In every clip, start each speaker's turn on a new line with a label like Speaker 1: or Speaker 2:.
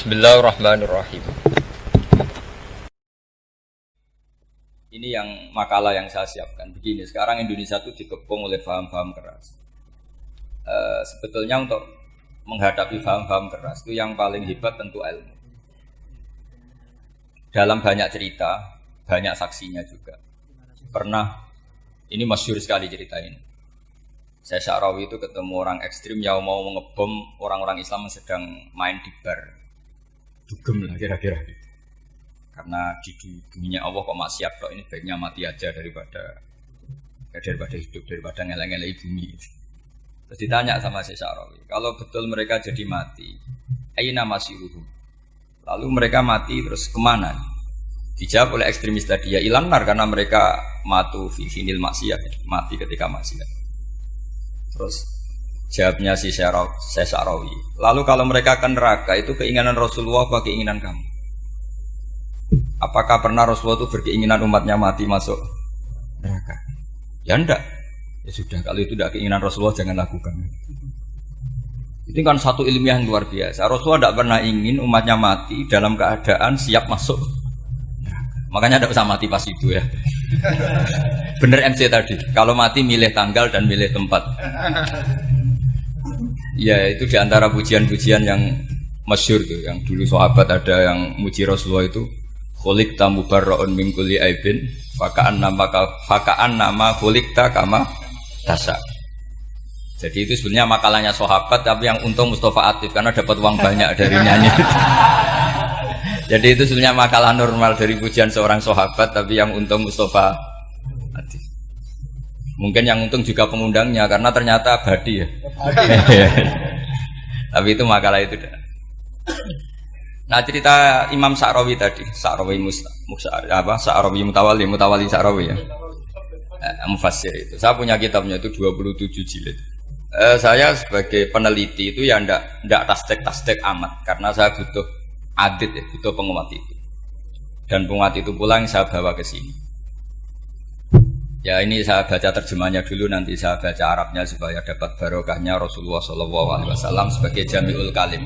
Speaker 1: Bismillahirrahmanirrahim. Ini yang makalah yang saya siapkan. Begini, sekarang Indonesia itu dikepung oleh paham-paham keras. Sebetulnya untuk menghadapi paham-paham keras itu yang paling hebat tentu ilmu. Dalam banyak cerita, banyak saksinya juga. Pernah, ini masyhur sekali cerita ini. Saya Sya'rawi itu ketemu orang ekstrim yang mau ngebom orang-orang Islam yang sedang main di bar. Dugem lah kira-kira gitu. Karena di dunia Allah kok maksiat kok, ini baiknya mati aja daripada hidup, daripada ngeleng-ngeleng bumi. Terus ditanya sama Syekh Sya'rawi, kalau betul mereka jadi mati, aina masiruhum? Lalu mereka mati terus kemana? Dijawab oleh ekstremis tadi, ya ilan nar, karena mereka matu fi finil maksiat, mati ketika maksiat. Terus jawabnya si Syekh Sya'rawi, lalu kalau mereka akan neraka itu keinginan Rasulullah apa keinginan kamu? Apakah pernah Rasulullah itu berkeinginan umatnya mati masuk neraka? Ya enggak. Ya sudah, kalau itu tidak keinginan Rasulullah jangan lakukan. Itu kan satu ilmiah yang luar biasa. Rasulullah tidak pernah ingin umatnya mati dalam keadaan siap masuk neraka. Makanya tidak usah mati pas itu ya. Bener MC tadi, kalau mati milih tanggal dan milih tempat. Ya itu diantara pujian-pujian yang masyhur tuh, yang dulu sahabat ada yang muji Rasulullah itu, khuliqta mubarra'un min kulli aibin faka'an nama khuliqta kama tasa. Jadi itu sebenarnya makalahnya sahabat, tapi yang untung Mustafa Atif karena dapat uang banyak dari nyanyi. Jadi itu sebenarnya makalah normal dari pujian seorang sahabat, tapi yang untung Mustafa Atif. Mungkin yang untung juga pengundangnya karena ternyata abadi ya. Tapi itu makalah itu. Nah cerita Imam Sya'rawi tadi, Sya'rawi Sya'rawi Mutawali Sya'rawi ya. Mufassir itu. Saya punya kitabnya itu 27 jilid. Saya sebagai peneliti itu ya ndak tasdek amat karena saya butuh adit ya, butuh penguat itu. Dan penguat itu pula yang saya bawa ke sini. Ya ini saya baca terjemahnya dulu, nanti saya baca Arabnya supaya dapat barokahnya Rasulullah SAW sebagai Jami'ul Kalim.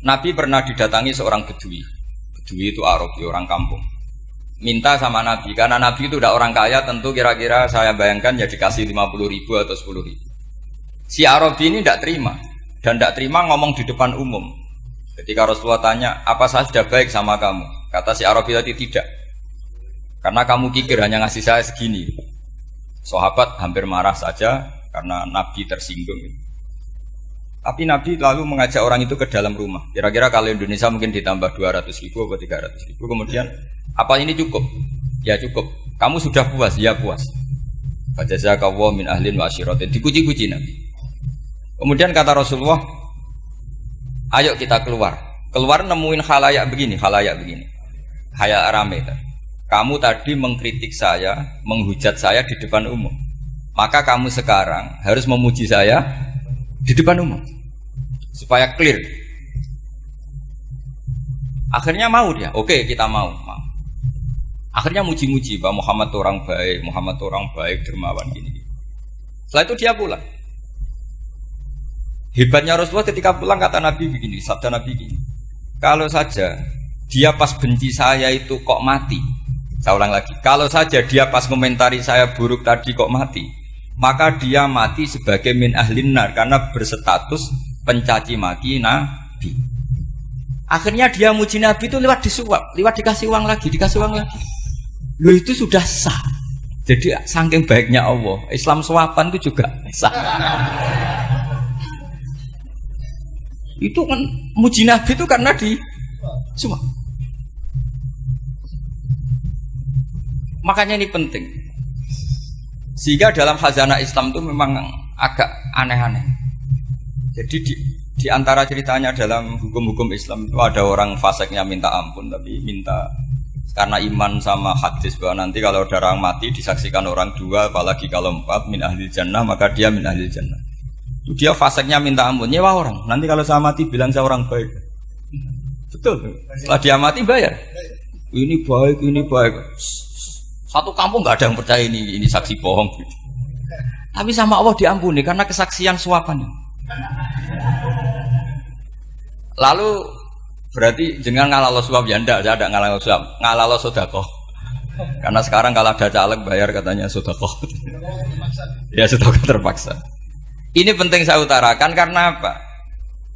Speaker 1: Nabi pernah didatangi seorang bedui. Bedui itu Arabi, orang kampung. Minta sama Nabi, karena Nabi itu udah orang kaya, tentu kira-kira saya bayangkan ya dikasih 50.000 atau 10.000. Si Arabi ini tidak terima, dan tidak terima ngomong di depan umum. Ketika Rasulullah tanya, apa saya sudah baik sama kamu? Kata si Arabi tadi, tidak. Karena kamu kikir hanya ngasih saya segini. Sahabat hampir marah saja karena Nabi tersinggung. Tapi Nabi lalu mengajak orang itu ke dalam rumah. Kira-kira kalau Indonesia mungkin ditambah 200.000 atau 300.000. Kemudian, apa ini cukup? Ya cukup. Kamu sudah puas? Ya puas. Fajazakallahu min ahlin wa asyiratin. Dipuji-puji Nabi. Kemudian kata Rasulullah, ayo kita keluar. Keluar nemuin khalayak begini. Khalayak rame. Kamu tadi mengkritik saya, menghujat saya di depan umum. Maka kamu sekarang harus memuji saya di depan umum. Supaya clear. Akhirnya mau dia. Oke, kita mau. Akhirnya muji-muji bahwa Muhammad orang baik, dermawan gini. Setelah itu dia pulang. Hebatnya Rasulullah ketika pulang kata Nabi begini, sabda Nabi begini. Kalau saja dia pas benci saya itu kok mati. Saya ulang lagi. Kalau saja dia pas komentari saya buruk tadi kok mati, maka dia mati sebagai min ahlin nar karena berstatus pencaci maki Nabi. Akhirnya dia muji Nabi itu lewat disuap, lewat dikasih uang lagi. Loh itu sudah sah. Jadi saking baiknya Allah, Islam suapan itu juga sah. Itu kan muji Nabi itu karena disuap. Makanya ini penting. Sehingga dalam khazanah Islam itu memang agak aneh-aneh. Jadi di antara ceritanya dalam hukum-hukum Islam itu ada orang fasiknya minta ampun, tapi minta karena iman sama hadis bahwa nanti kalau ada orang mati disaksikan orang dua, apalagi kalau 4 min ahlil jannah, maka dia min ahlil jannah. Itu dia fasiknya minta ampun, nyewa orang. Nanti kalau saya mati bilang saya orang baik. Betul. Setelah dia mati bayar. Ini baik. Satu kampung nggak ada yang percaya ini saksi bohong. Tapi sama Allah diampuni karena kesaksian suapan. Lalu Berarti jangan ngalalo suap ya ndak, saya ndak ngalalo suap, ngalalo sedekah. Karena sekarang kalau ada caleg bayar katanya sedekah. Ya sedekah terpaksa. Ini penting saya utarakan karena apa?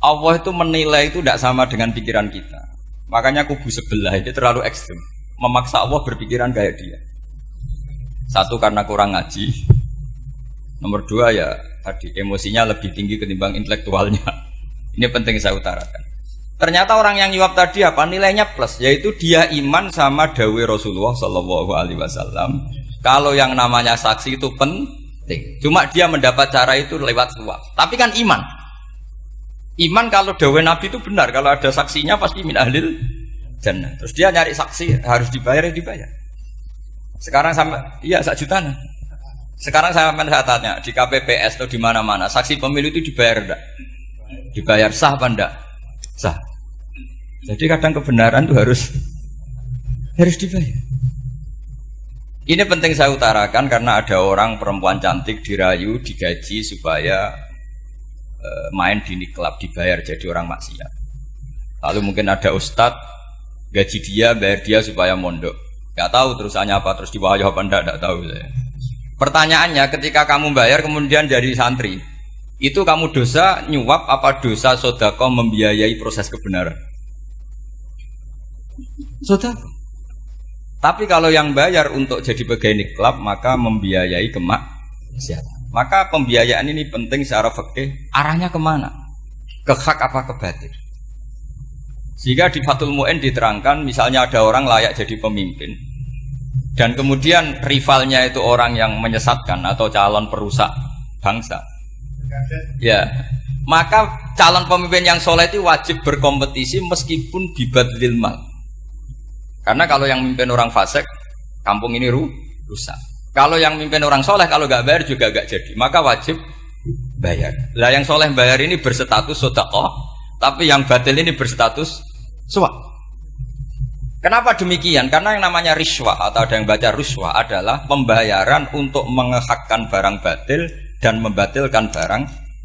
Speaker 1: Allah itu menilai itu tidak sama dengan pikiran kita. Makanya kubu sebelah itu terlalu ekstrim, memaksa Allah berpikiran kayak dia. Satu karena kurang ngaji. Nomor dua ya tadi emosinya lebih tinggi ketimbang intelektualnya. Ini penting saya utarakan. Ternyata orang yang nyuap tadi apa nilainya plus, yaitu dia iman sama dawai Rasulullah Shallallahu Alaihi Wasallam. Kalau yang namanya saksi itu penting, cuma dia mendapat cara itu lewat suap. Tapi kan iman, iman kalau dawai Nabi itu benar, kalau ada saksinya pasti min ahlil jannah. Terus dia nyari saksi harus dibayar ya dibayar. Sekarang sampai iya 1 juta. Sekarang saya tanya di KPPS atau di mana-mana saksi pemilu itu dibayar enggak? Dibayar sah apa enggak? Sah. Jadi kadang kebenaran itu harus dibayar. Ini penting saya utarakan karena ada orang perempuan cantik dirayu, digaji supaya main di klub dibayar jadi orang maksiat. Lalu mungkin ada ustadz gaji dia, bayar dia supaya mondok. Gak tahu terusannya apa, terus dibayar apa enggak tahu saya. Pertanyaannya ketika kamu bayar kemudian jadi santri, itu kamu dosa nyuap apa dosa sodako membiayai proses kebenaran? Sodako. Tapi kalau yang bayar untuk jadi pegawai klub maka membiayai kemaksiatan. Maka pembiayaan ini penting secara fikih. Arahnya kemana? Ke hak apa ke batil? Sehingga di Fathul Mu'in diterangkan misalnya ada orang layak jadi pemimpin dan kemudian rivalnya itu orang yang menyesatkan atau calon perusak bangsa. Ya, maka calon pemimpin yang soleh itu wajib berkompetisi meskipun bibadlil mal. Karena kalau yang memimpin orang fasik, kampung ini rusak. Kalau yang memimpin orang soleh, kalau nggak bayar juga nggak jadi. Maka wajib bayar. Lah yang soleh bayar ini berstatus sedekah, tapi yang batil ini berstatus suap. Kenapa demikian? Karena yang namanya riswah atau ada yang baca ruswah adalah pembayaran untuk mengehakkan barang batil dan membatilkan barang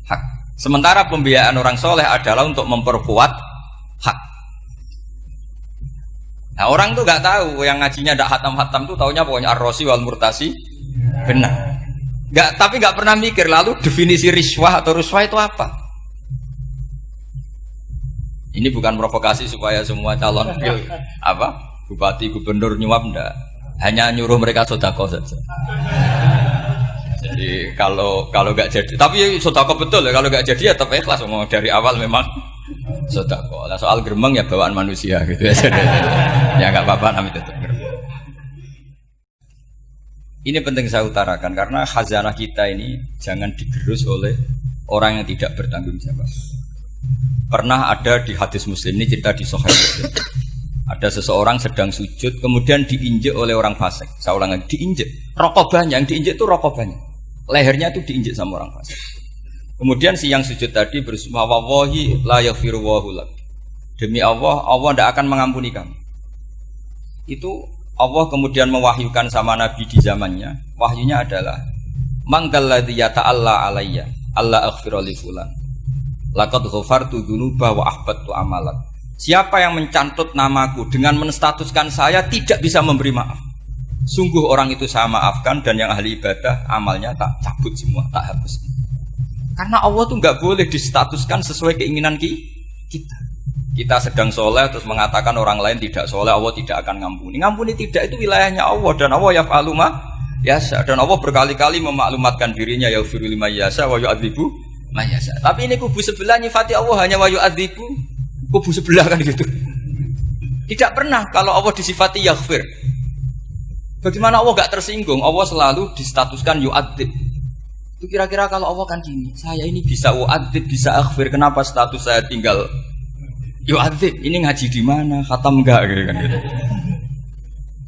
Speaker 1: hak. Sementara pembiayaan orang soleh adalah untuk memperkuat hak. Nah orang tuh nggak tahu, yang ngajinya ndak hatam-hatam tuh taunya pokoknya ar-rosi wal murtasi benar. Tapi nggak pernah mikir lalu definisi riswah atau ruswah itu apa? Ini bukan provokasi supaya semua calon bupati gubernur nyuap ndak, hanya nyuruh mereka sedekah saja. Jadi kalau nggak jadi, tapi sedekah betul ya, kalau nggak jadi ya tetap ikhlas dari awal memang sedekah. Lah soal gremeng ya bawaan manusia gitu ya. Ya nggak apa-apa namanya tetap gremeng. Ini penting saya utarakan karena khazanah kita ini jangan digerus oleh orang yang tidak bertanggung jawab. Pernah ada di hadis Muslim ini cerita di Sahih Muslim. Ada seseorang sedang sujud kemudian diinjek oleh orang fasik. Saya ulang lagi, diinjek. Rokobahnya yang diinjek itu rokobahnya. Lehernya itu diinjek sama orang fasik. Kemudian si yang sujud tadi bersumpah wallahi la yaghfiru wallahu lak. Demi Allah, Allah tidak akan mengampuni kamu. Itu Allah kemudian mewahyukan sama Nabi di zamannya. Wahyunya adalah mangkal ladzi yata'alla alayya alla aghfira li fulan. Laqad ghafartu dzunuba wa ahbattu amalak. Siapa yang mencantut namaku dengan menstatuskan saya tidak bisa memberi maaf. Sungguh orang itu saya maafkan dan yang ahli ibadah amalnya tak cabut semua, tak hapus. Karena Allah tuh nggak boleh distatuskan sesuai keinginan kita. Kita sedang soleh terus mengatakan orang lain tidak soleh, Allah tidak akan ngampuni. Ngampuni tidak itu wilayahnya Allah dan Allah yaf'alu ma yasha. Dan Allah berkali-kali memaklumatkan dirinya yaghfiru liman yasha wa yu'adzibu man yasha. Tapi ini kubu sebelah nyifati Allah hanya wa yu'adzibu, kubu sebelah kan gitu. Tidak pernah kalau Allah disifati yaghfir. Bagaimana Allah gak tersinggung? Allah selalu distatuskan yu'adzib. Itu kira-kira kalau Allah kan gini, saya ini bisa u'adzib, bisa aghfir, kenapa status saya tinggal yu'adzib? Ini ngaji di mana? Khatam enggak gitu kan gitu.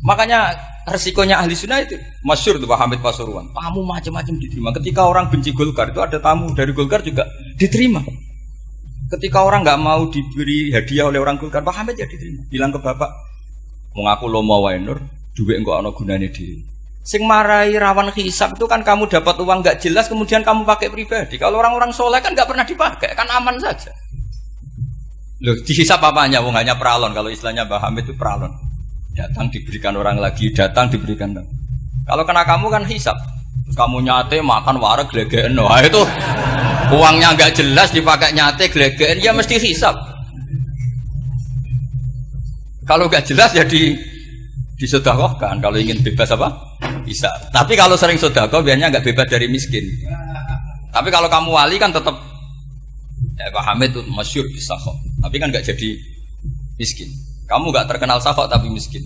Speaker 1: Makanya resikonya ahli sunnah itu masyhur tuh Pak Hamid Pasuruan. Tamu macam-macam diterima. Ketika orang benci Golkar itu ada tamu dari Golkar juga diterima. Ketika orang nggak mau diberi hadiah oleh orang Golkar, Pak Hamid ya diterima. Bilang ke bapak, mengaku lomo wae nur, duit enggak ana gunane dhewe. Sing marai rawan hisab itu kan kamu dapat uang nggak jelas kemudian kamu pakai pribadi. Kalau orang-orang soleh kan nggak pernah dipakai, kan aman saja. Loh, dihisap apanya? Wong hanya pralon. Kalau istilahnya Mbah Hamid itu pralon. Datang diberikan orang lagi, datang diberikan. Kalau kena kamu kan hisap. Terus kamu nyate makan wareg glegeken. Wah itu uangnya nggak jelas dipakai nyate glegeken ya mesti hisap. Kalau nggak jelas ya disedekahkan. Kalau ingin bebas apa? Bisa. Tapi kalau sering sedekah biasanya nggak bebas dari miskin. Tapi kalau kamu wali kan tetap Pak Hamid itu masyhur bisa kok. Tapi kan nggak jadi miskin. Kamu nggak terkenal sakok tapi miskin.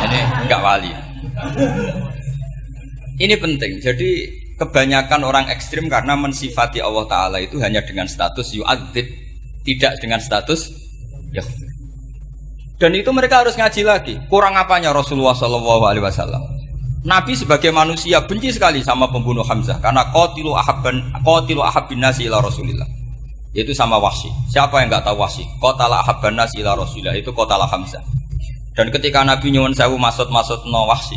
Speaker 1: Ini nggak wali. Ini penting. Jadi kebanyakan orang ekstrim karena mensifati Allah Taala itu hanya dengan status yu'adzib, tidak dengan status ya. Dan itu mereka harus ngaji lagi. Kurang apanya Rasulullah SAW? Nabi sebagai manusia benci sekali sama pembunuh Hamzah karena qatilu ahabbin nasi ila Rasulillah. Yaitu sama Wahsy. Siapa yang enggak tahu Wahsy? Qatala ahabban nasi ila Rasulillah itu qatala Hamzah. Dan ketika Nabi nyuwun sewu maksud no Wahsy,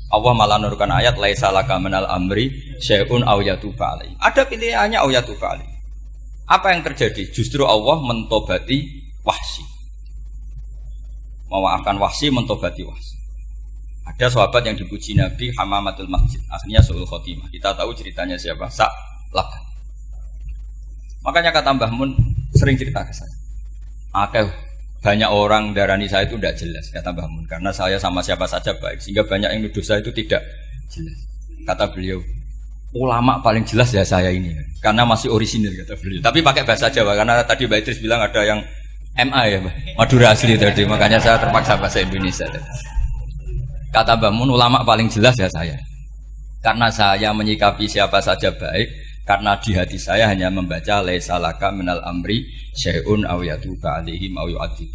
Speaker 1: Allah malah nurkan ayat laisa laka minal amri syai'un aw yatuba alaihi. Ada pilihannya aw yatuba alaihi. Apa yang terjadi? Justru Allah mentobati Wahsy. Memaafkan Wahsy, mentobati Wahsy. Ada sahabat yang dipuji Nabi Hamamatul Masjid, akhirnya Su'ul Khotimah. Kita tahu ceritanya siapa? Sa'labah. Makanya kata Mbah Mun sering cerita ke saya. Banyak orang darani saya itu tidak jelas, kata Mbah Mun, karena saya sama siapa saja baik, sehingga banyak yang nuduh saya itu tidak jelas. Kata beliau, ulama paling jelas ya saya ini, karena masih orisinil, kata beliau. Tapi pakai bahasa Jawa, karena tadi Mbak Idris bilang ada yang MA ya, Madura asli tadi, makanya saya terpaksa bahasa Indonesia. Kata Mbah Mun, ulama paling jelas ya saya, karena saya menyikapi siapa saja baik, karena di hati saya hanya membaca laisa laka minal amri syai'un aw yatuba alaihim aw yu'adzib.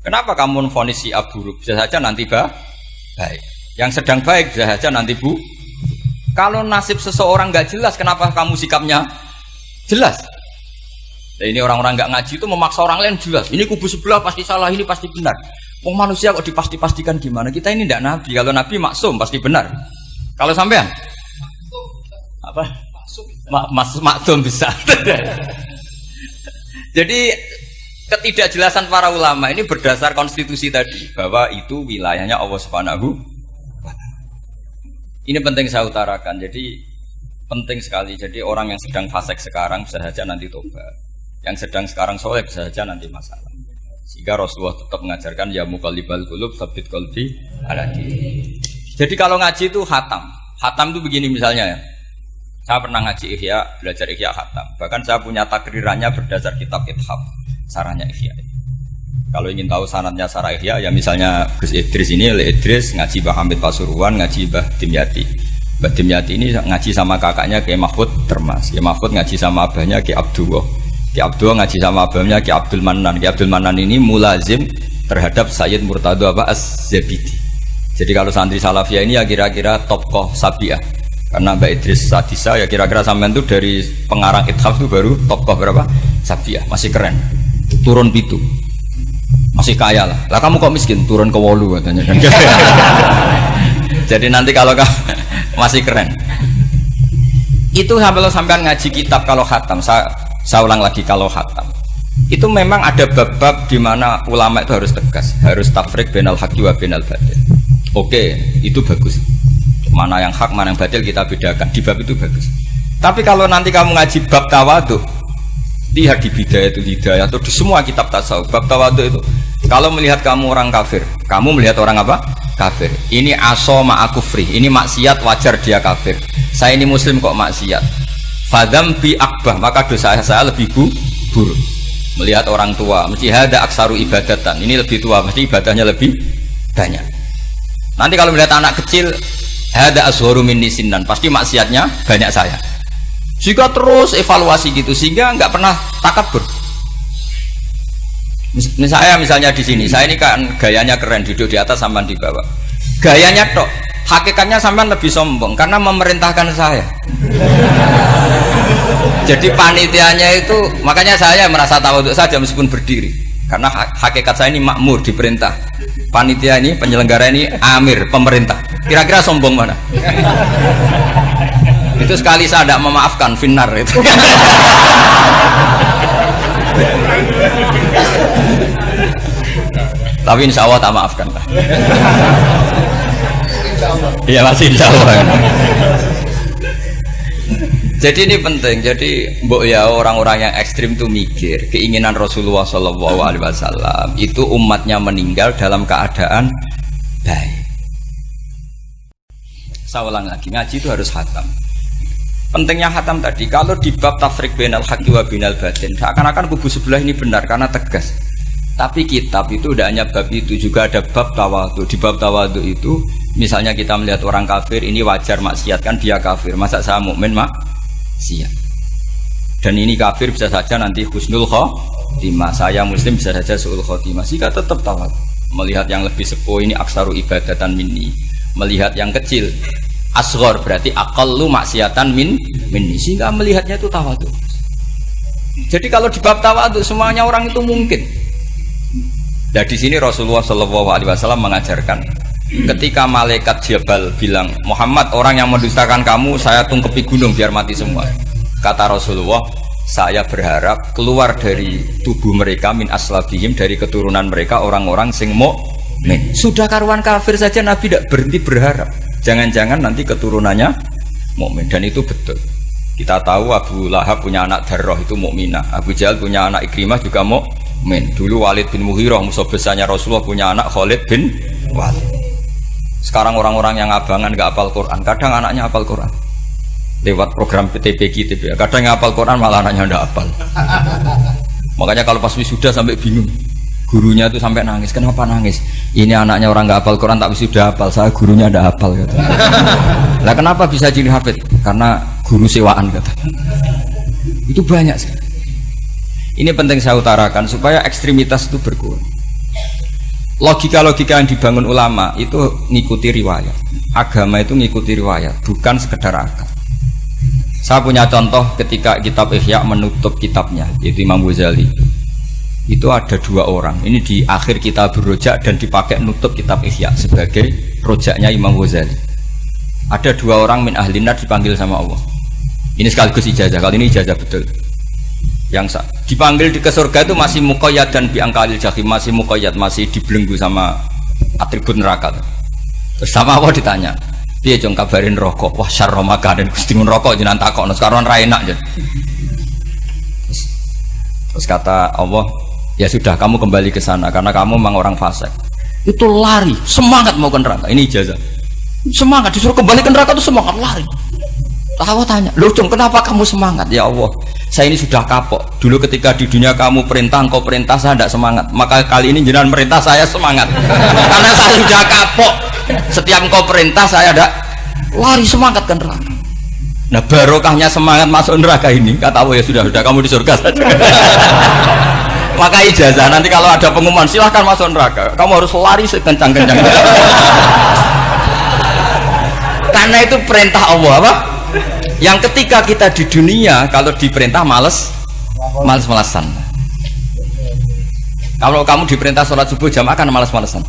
Speaker 1: Kenapa kamu vonis si buruk? Bisa saja nanti baik. Yang sedang baik bisa saja nanti bu. Kalau nasib seseorang nggak jelas, kenapa kamu sikapnya jelas? Nah, ini orang-orang nggak ngaji itu memaksa orang lain jelas. Ini kubu sebelah pasti salah, ini pasti benar. Wong manusia kok dipasti-pastikan gimana? Kita ini tidak nabi. Kalau nabi maksum pasti benar. Kalau sampean apa? Maksum bisa. Jadi ketidakjelasan para ulama ini berdasar konstitusi tadi bahwa itu wilayahnya Allah Subhanahu. Ini penting saya utarakan. Jadi penting sekali. Jadi orang yang sedang fasik sekarang bisa saja nanti tobat. Yang sedang sekarang soleh bisa saja nanti masalah. Sehingga Rasulullah tetap mengajarkan ya muqallibal qulub tsabbit qalbi ala dini. Jadi kalau ngaji itu khatam. Khatam itu begini misalnya ya. Saya pernah ngaji Ihya, belajar Ihya khatam. Bahkan saya punya takrirannya berdasar kitab Ithaf, sarahnya Ihya. Kalau ingin tahu sanadnya sarah Ihya, ya misalnya Gus Idris ini, Idris ngaji Mbah Hamid Pasuruan, ngaji Mbah Dimyati. Mbah Dimyati ini ngaji sama kakaknya Kiai Mahfud Termas. Kiai Mahfud ngaji sama abahnya Kiai Abdullah. Kiai Abdullah ngaji sama abahnya Kiai Abdul Manan. Kiai Abdul Manan ini mulazim terhadap Sayyid Murtado Az-Zabidi. Jadi kalau santri Salafiyah ini ya kira-kira tokoh Sabiah. Karena Mbak Idris Sadisa ya kira-kira sampean itu dari pengarang Ithaf itu baru tokoh berapa? Sabiah, masih keren. Turun pitu. Masih kaya lah. Lah kamu kok miskin? Turun ke 8 katanya. Jadi nanti kalau masih keren. Itu sampean ngaji kitab kalau khatam. Saya ulang lagi kalau khatam. Itu memang ada bab-bab di mana ulama itu harus tegas, harus tafriq bainal haqqi wa bainal batil. Oke, itu bagus. Mana yang hak, mana yang batil kita bedakan. Di bab itu bagus. Tapi kalau nanti kamu ngaji bab tawadhu, lihat di Bidayatul Hidayah atau di semua kitab tasawuf, bab tawadhu itu, kalau melihat kamu orang kafir, kamu melihat orang apa? Kafir. Ini aso ma'akufri, ini maksiat wajar dia kafir. Saya ini muslim kok maksiat. Fadam bi akbah, maka dosa saya lebih buruk. Melihat orang tua, mesti ada aksaru ibadatan. Ini lebih tua, mesti ibadahnya lebih banyak. Nanti kalau melihat anak kecil, ada ashoru minni sinnan, pasti maksiatnya banyak saya. Jika terus evaluasi gitu, sehingga nggak pernah takabur. Misalnya di sini, saya ini kan gayanya keren, duduk di atas sampean di bawah. Gayanya tok, hakikatnya sampean lebih sombong karena memerintahkan saya. Jadi panitianya itu, makanya saya merasa tawadhu saja meskipun berdiri. Karena hakikat saya ini makmur, diperintah. Panitia ini, penyelenggara ini amir, pemerintah. Kira-kira sombong mana? Itu sekali saya tidak memaafkan, finnar itu. Tapi insya Allah tak maafkan lah. Iya masih insya Allah. Jadi ini penting. Jadi mbok ya orang-orang yang ekstrim tuh mikir keinginan Rasulullah SAW itu umatnya meninggal dalam keadaan baik. Saya ulang lagi, ngaji itu harus khatam. Pentingnya khatam tadi, kalau di bab tafriq bainal haqqi wa bainal batin, seakan-akan kubu sebelah ini benar karena tegas. Tapi kitab itu tidak hanya bab itu, juga ada bab tawadhu. Di bab tawadhu itu, misalnya kita melihat orang kafir, ini wajar maksiat kan dia kafir. Masa saya mukmin maksiat? Dan ini kafir bisa saja nanti husnul khotimah. Saya muslim bisa saja su'ul khotimah. Jika tetap tawadhu, melihat yang lebih sepuh ini aksaru ibadatan minni. Melihat yang kecil asghar berarti aqallu maksiatan minni, sehingga melihatnya itu tawadhu. Jadi kalau di bab tawadhu semuanya orang itu mungkin. Nah di sini Rasulullah SAW mengajarkan ketika malaikat Jabal bilang Muhammad orang yang mendustakan kamu saya tungkepi gunung biar mati semua. Kata Rasulullah saya berharap keluar dari tubuh mereka min aslabihim dari keturunan mereka orang-orang sing mukmin. Sudah karuan kafir saja Nabi tidak berhenti berharap. Jangan-jangan nanti keturunannya mukmin dan itu betul. Kita tahu Abu Lahab punya anak Darrah itu mukminah. Abu Jahal punya anak Ikrimah juga mukmin. Dulu Walid bin Mughirah musuh besarnya Rasulullah punya anak Khalid bin Walid. Sekarang orang-orang yang abangan nggak hafal Quran, kadang anaknya hafal Quran. Lewat program PTPQ, kadang yang hafal Quran malah anaknya nggak hafal. Makanya kalau pas wisuda sampai bingung. Gurunya itu sampai nangis. Kenapa nangis? Ini anaknya orang nggak hafal Quran tapi sudah hafal. Saya gurunya ada hafal kata. Lah kenapa bisa jadi hafid? Karena guru sewaan kata. Itu banyak sih. Ini penting saya utarakan supaya ekstremitas itu berkurang. Logika-logika yang dibangun ulama itu ngikuti riwayat. Agama itu ngikuti riwayat, bukan sekedar akal. Saya punya contoh ketika kitab Ihya menutup kitabnya, yaitu Imam Ghazali. Itu ada dua orang, ini di akhir kitab Rojak dan dipakai nutup kitab Ihya sebagai rojaknya Imam Ghazali. Ada dua orang min ahlinar dipanggil sama Allah. Ini sekaligus ijazah, kali ini ijazah betul. Yang dipanggil ke surga itu masih muqayyad dan biangkalil jahim, masih muqayyad, masih dibelenggu sama atribut neraka. Terus sama Allah ditanya, dia jong kabarin rokok, wah syarra makanan, kustingun rokok jenang takok, sekarang ra enak jen. Terus kata Allah, ya sudah kamu kembali ke sana karena kamu memang orang fasik. Itu lari, semangat mau ke neraka. Ini ijazah. Semangat disuruh kembali ke neraka itu semangat lari. Allah tanya, loh Jong kenapa kamu semangat? Ya Allah, saya ini sudah kapok. Dulu ketika di dunia kamu perintah, engkau perintah saya tidak semangat. Maka kali ini jenengan perintah saya semangat. Karena saya sudah kapok. Setiap engkau perintah saya ada lari semangat ke neraka. Nah barokahnya semangat masuk neraka ini kata Allah ya sudah kamu di surga saja. Maka ijazah nanti kalau ada pengumuman silahkan masuk neraka kamu harus lari sekencang-kencang. Karena itu perintah Allah apa? Yang ketika kita di dunia kalau diperintah males-malesan. Kalau kamu diperintah sholat subuh jamaah kan males-malesan.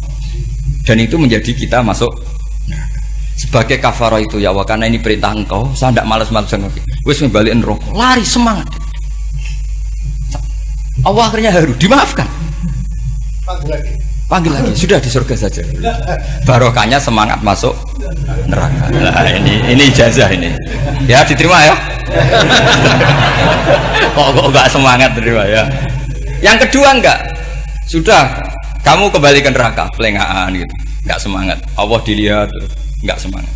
Speaker 1: Dan itu menjadi kita masuk sebagai kafarah itu ya Allah karena ini perintah engkau saya tidak malas-malasan lagi wis membalikin rokok lari semangat Allah akhirnya haru dimaafkan panggil lagi sudah di surga saja barokahnya semangat masuk neraka. Nah ini ijazah ini ya diterima ya. kok enggak semangat terima ya. Yang kedua enggak sudah kamu kembali ke neraka pelengahan gitu enggak semangat Allah dilihat enggak semangat.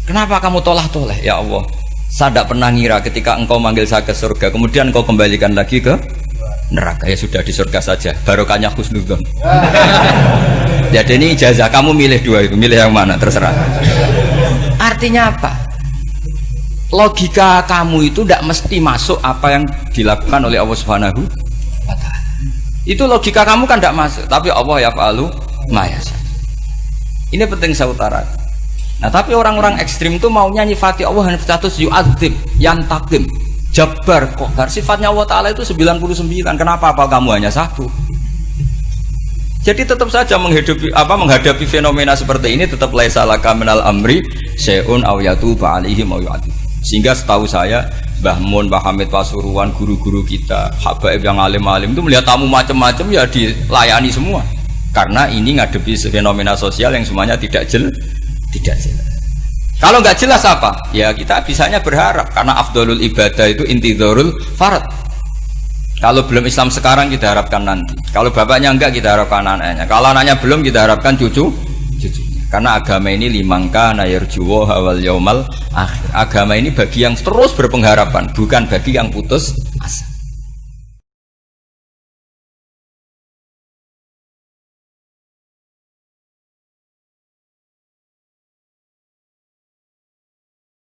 Speaker 1: Kenapa kamu toleh? Ya Allah, saya tidak pernah ngira ketika engkau manggil saya ke surga, kemudian engkau kembalikan lagi ke neraka. Ya sudah di surga saja, barokahnya husnudzon. Jadi ini ijazah, kamu milih dua itu, milih yang mana terserah. Artinya apa? Logika kamu itu tidak mesti masuk apa yang dilakukan oleh Allah Subhanahu wa Ta'ala. Itu logika kamu kan tidak masuk, tapi Allah yaf'alu ma yasha. Ini penting saya utarakan. Nah tapi orang-orang ekstrim itu maunya nyifati Allah dengan status yu'adzib, yantakim, jabbar, kohar. Sifatnya Allah Ta'ala itu 99. Kenapa apa kamu hanya satu? Jadi tetap saja menghadapi fenomena seperti ini tetap laisa laka minal amri syai'un aw yatuba alaihi ma yu'adzib. Sehingga setahu saya Mbah Mun, Mbah Hamid Pasuruan, guru-guru kita, habaib yang alim-alim itu melihat tamu macam-macam ya dilayani semua. Karena ini ngadepi fenomena sosial yang semuanya tidak jelas. Kalau nggak jelas apa? Ya kita bisanya berharap karena afdolul ibadah itu intidorul farad. Kalau belum Islam sekarang kita harapkan nanti. Kalau bapaknya enggak kita harapkan anaknya. Kalau anaknya belum kita harapkan cucunya. Karena agama ini limangka nayarjuwo hawal yaumal akhir. Agama ini bagi yang terus berpengharapan, bukan bagi yang putus asa.